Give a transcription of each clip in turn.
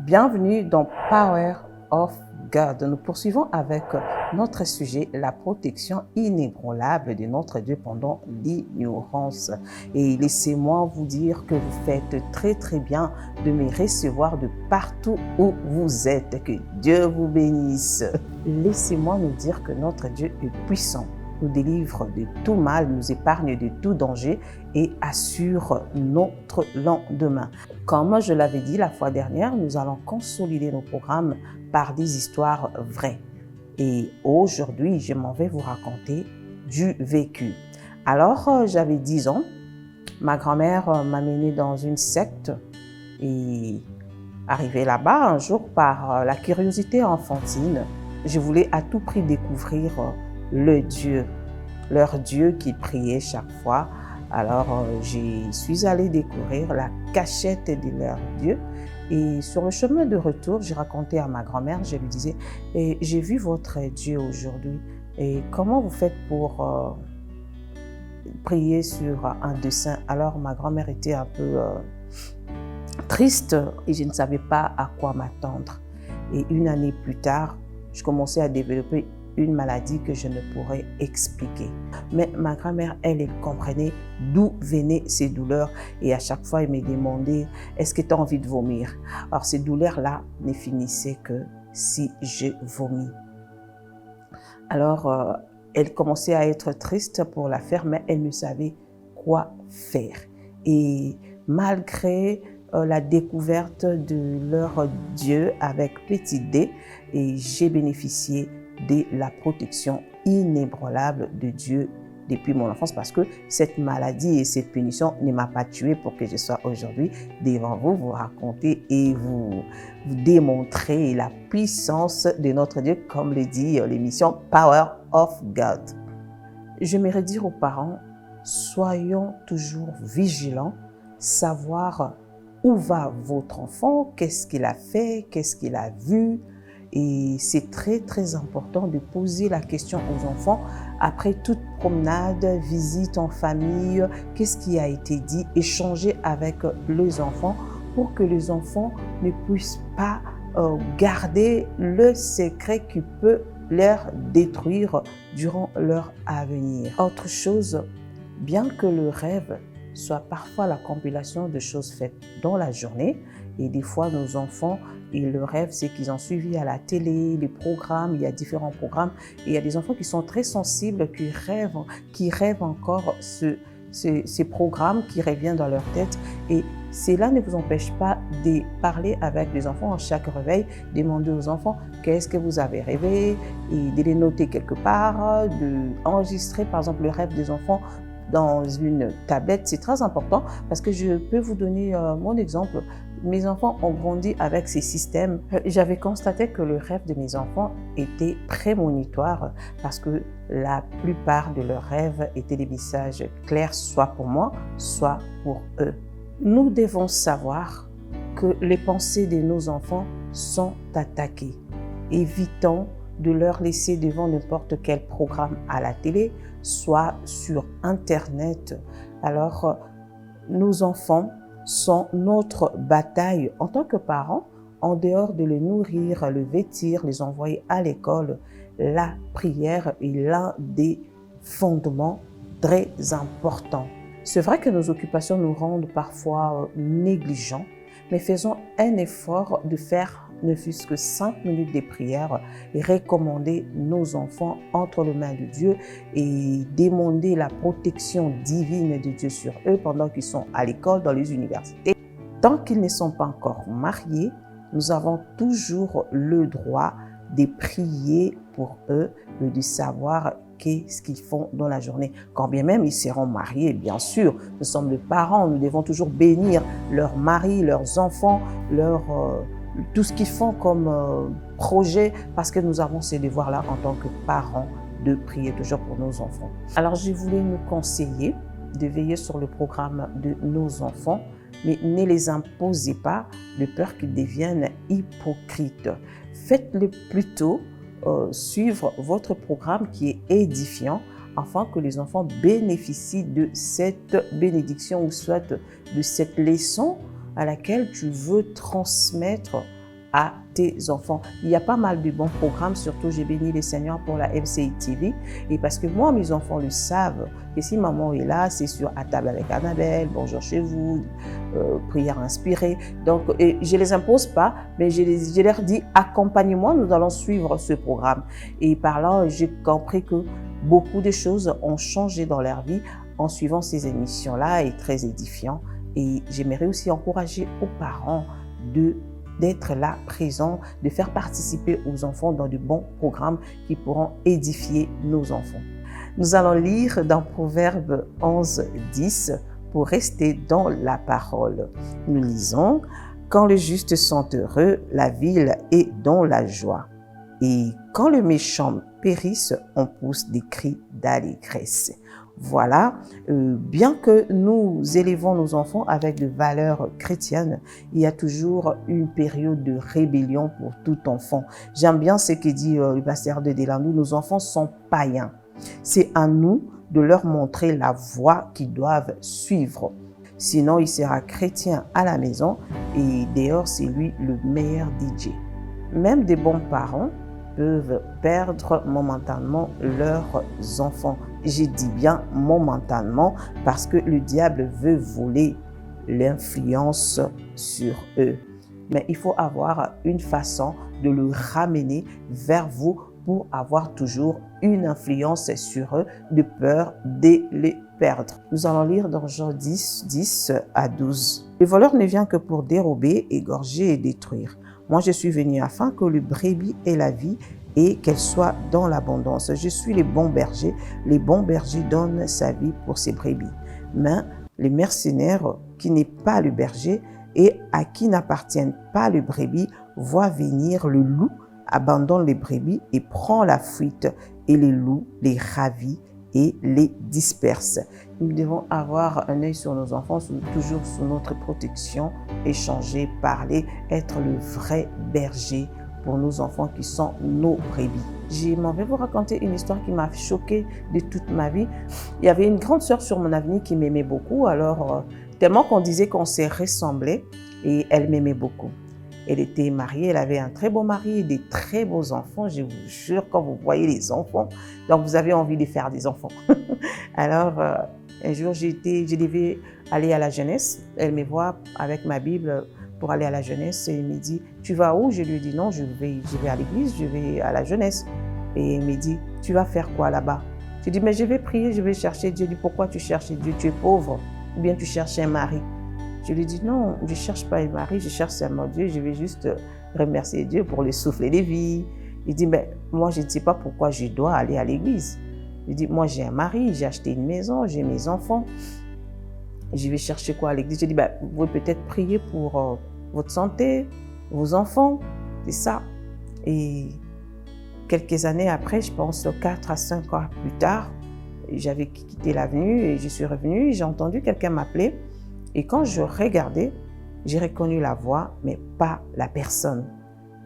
Bienvenue dans Power of God. Nous poursuivons avec notre sujet, la protection inébranlable de notre Dieu pendant l'ignorance. Et laissez-moi vous dire que vous faites très bien de me recevoir de partout où vous êtes. Que Dieu vous bénisse. Laissez-moi nous dire que notre Dieu est puissant, nous délivre de tout mal, nous épargne de tout danger et assure notre lendemain. Comme je l'avais dit la fois dernière, nous allons consolider nos programmes par des histoires vraies. Et aujourd'hui, je m'en vais vous raconter du vécu. Alors, j'avais 10 ans, ma grand-mère m'a menée dans une secte et arrivée là-bas un jour par la curiosité enfantine, je voulais à tout prix découvrir leur Dieu qui priait chaque fois. Alors, je suis allée découvrir la cachette de leur Dieu. Et sur le chemin de retour, j'ai raconté à ma grand-mère, je lui disais, j'ai vu votre Dieu aujourd'hui. Et comment vous faites pour prier sur un dessin? Alors, ma grand-mère était un peu triste et je ne savais pas à quoi m'attendre. Et une année plus tard, je commençais à développer une maladie que je ne pourrais expliquer. Mais ma grand-mère, elle comprenait d'où venaient ces douleurs et à chaque fois, elle me demandait, est-ce que tu as envie de vomir? Alors, ces douleurs-là ne finissaient que si je vomis. Alors, elle commençait à être triste pour la faire, mais elle ne savait quoi faire. Et malgré la découverte de leur Dieu avec petit d, et j'ai bénéficié de la protection inébranlable de Dieu depuis mon enfance parce que cette maladie et cette punition ne m'a pas tué pour que je sois aujourd'hui devant vous, vous raconter et vous démontrer la puissance de notre Dieu, comme le dit l'émission Power of God. J'aimerais dire aux parents, soyons toujours vigilants, savoir où va votre enfant, qu'est-ce qu'il a fait, qu'est-ce qu'il a vu. Et c'est très important de poser la question aux enfants après toute promenade, visite en famille, qu'est-ce qui a été dit, échanger avec les enfants pour que les enfants ne puissent pas garder le secret qui peut leur détruire durant leur avenir. Autre chose, bien que le rêve soit parfois la compilation de choses faites dans la journée, et des fois nos enfants, et le rêve, c'est qu'ils ont suivi à la télé, les programmes, il y a différents programmes, et il y a des enfants qui sont très sensibles, qui rêvent encore ces programmes qui reviennent dans leur tête. Et cela ne vous empêche pas de parler avec les enfants à chaque réveil, demander aux enfants qu'est-ce que vous avez rêvé, et de les noter quelque part, d'enregistrer par exemple le rêve des enfants dans une tablette. C'est très important parce que je peux vous donner mon exemple. Mes enfants ont grandi avec ces systèmes. J'avais constaté que le rêve de mes enfants était prémonitoire parce que la plupart de leurs rêves étaient des messages clairs, soit pour moi, soit pour eux. Nous devons savoir que les pensées de nos enfants sont attaquées. Évitons de leur laisser devant n'importe quel programme à la télé, soit sur Internet. Alors, nos enfants sont notre bataille en tant que parents, en dehors de les nourrir, les vêtir, les envoyer à l'école. La prière est l'un des fondements très importants. C'est vrai que nos occupations nous rendent parfois négligents, mais faisons un effort de faire ne fût-ce que 5 minutes de prière et recommander nos enfants entre les mains de Dieu et demander la protection divine de Dieu sur eux pendant qu'ils sont à l'école, dans les universités. Tant qu'ils ne sont pas encore mariés, nous avons toujours le droit de prier pour eux et de savoir qu'est-ce qu'ils font dans la journée. Quand bien même ils seront mariés, bien sûr, nous sommes les parents, nous devons toujours bénir leurs maris, leurs enfants, tout ce qu'ils font comme projet, parce que nous avons ces devoirs-là en tant que parents de prier toujours pour nos enfants. Alors, je voulais nous conseiller de veiller sur le programme de nos enfants, mais ne les imposez pas de peur qu'ils deviennent hypocrites. Faites-le plutôt suivre votre programme qui est édifiant, afin que les enfants bénéficient de cette bénédiction ou soit de cette leçon à laquelle tu veux transmettre à tes enfants. Il y a pas mal de bons programmes, surtout j'ai béni le Seigneur pour la MCI TV, et parce que moi, mes enfants le savent, que si maman est là, c'est sur À table avec Annabelle, Bonjour chez vous, Prière inspirée. Donc, je les impose pas, mais je leur dis, accompagnez-moi, nous allons suivre ce programme. Et par là, j'ai compris que beaucoup de choses ont changé dans leur vie en suivant ces émissions-là, et très édifiant. Et j'aimerais aussi encourager aux parents d'être là, présents, de faire participer aux enfants dans de bons programmes qui pourront édifier nos enfants. Nous allons lire dans Proverbes 11, 10 pour rester dans la parole. Nous lisons « Quand les justes sont heureux, la ville est dans la joie. Et quand le méchant périsse, on pousse des cris d'allégresse. » Voilà, bien que nous élevons nos enfants avec des valeurs chrétiennes, il y a toujours une période de rébellion pour tout enfant. J'aime bien ce que dit le pasteur de Delandou, nos enfants sont païens. C'est à nous de leur montrer la voie qu'ils doivent suivre. Sinon, il sera chrétien à la maison et dehors, c'est lui le meilleur DJ. Même des bons parents peuvent perdre momentanément leurs enfants. Je dis bien momentanément parce que le diable veut voler l'influence sur eux. Mais il faut avoir une façon de le ramener vers vous pour avoir toujours une influence sur eux, de peur de les perdre. Nous allons lire dans Jean 10, 10 à 12. Le voleur ne vient que pour dérober, égorger et détruire. Moi, je suis venu afin que le brebis ait la vie et qu'elle soit dans l'abondance. Je suis le bon berger. Le bon berger donne sa vie pour ses brebis. Mais le mercenaire qui n'est pas le berger et à qui n'appartiennent pas le brebis voit venir le loup, abandonne les brebis et prend la fuite. Et le loup les ravit et les disperse. Nous devons avoir un œil sur nos enfants, toujours sous notre protection, échanger, parler, être le vrai berger pour nos enfants qui sont nos brebis. Je m'en vais vous raconter une histoire qui m'a choquée de toute ma vie. Il y avait une grande sœur sur mon avenue qui m'aimait beaucoup, alors tellement qu'on disait qu'on s'est ressemblés et elle m'aimait beaucoup. Elle était mariée, elle avait un très beau mari et des très beaux enfants. Je vous jure, quand vous voyez les enfants, donc vous avez envie de faire des enfants. Alors, un jour, je devais aller à la jeunesse. Elle me voit avec ma Bible pour aller à la jeunesse et elle me dit, tu vas où? Je lui dis, non, je vais à l'église, je vais à la jeunesse. Et elle me dit, tu vas faire quoi là-bas? Je dis, mais je vais prier, je vais chercher Dieu. Je dis, pourquoi tu cherches Dieu? Tu es pauvre ou bien tu cherches un mari? Je lui dis, non, je ne cherche pas un mari, je cherche seulement Dieu, je vais juste remercier Dieu pour le souffle de vie. Il dit, mais moi, je ne sais pas pourquoi je dois aller à l'église. Je dis, moi, j'ai un mari, j'ai acheté une maison, j'ai mes enfants. Je vais chercher quoi à l'église? Je dis, vous pouvez peut-être prier pour votre santé, vos enfants, c'est ça. Et quelques années après, je pense 4 à 5 ans plus tard, j'avais quitté l'avenue et je suis revenue, j'ai entendu quelqu'un m'appeler. Et quand je regardais, j'ai reconnu la voix, mais pas la personne.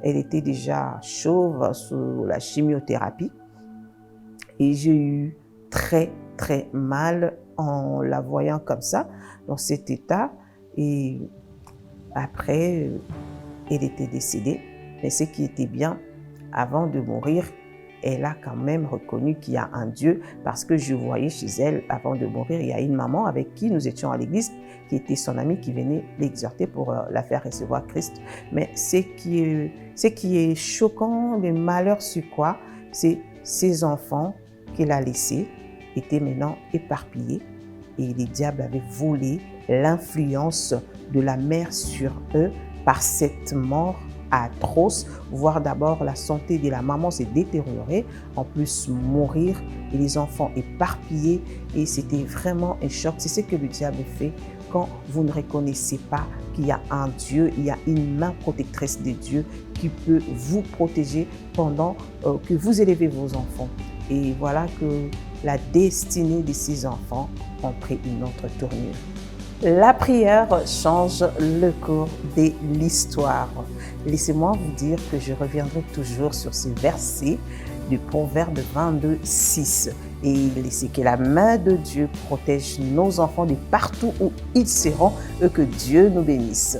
Elle était déjà chauve sous la chimiothérapie. Et j'ai eu très, très mal en la voyant comme ça, dans cet état. Et après, elle était décédée. Mais ce qui était bien, avant de mourir, elle a quand même reconnu qu'il y a un Dieu parce que je voyais chez elle, avant de mourir, il y a une maman avec qui nous étions à l'église, qui était son amie, qui venait l'exhorter pour la faire recevoir Christ. Mais ce qui est choquant, le malheur sur quoi, c'est ces enfants qu'elle a laissés étaient maintenant éparpillés et les diables avaient volé l'influence de la mère sur eux par cette mort atroce, voire d'abord la santé de la maman s'est détériorée, en plus mourir et les enfants éparpillés et c'était vraiment un choc. C'est ce que le diable fait quand vous ne reconnaissez pas qu'il y a un Dieu, il y a une main protectrice de Dieu qui peut vous protéger pendant que vous élevez vos enfants. Et voilà que la destinée de ces enfants ont pris une autre tournure. La prière change le cours de l'histoire. Laissez-moi vous dire que je reviendrai toujours sur ce verset du Proverbe 22, 6. Et laissez que la main de Dieu protège nos enfants de partout où ils seront et que Dieu nous bénisse.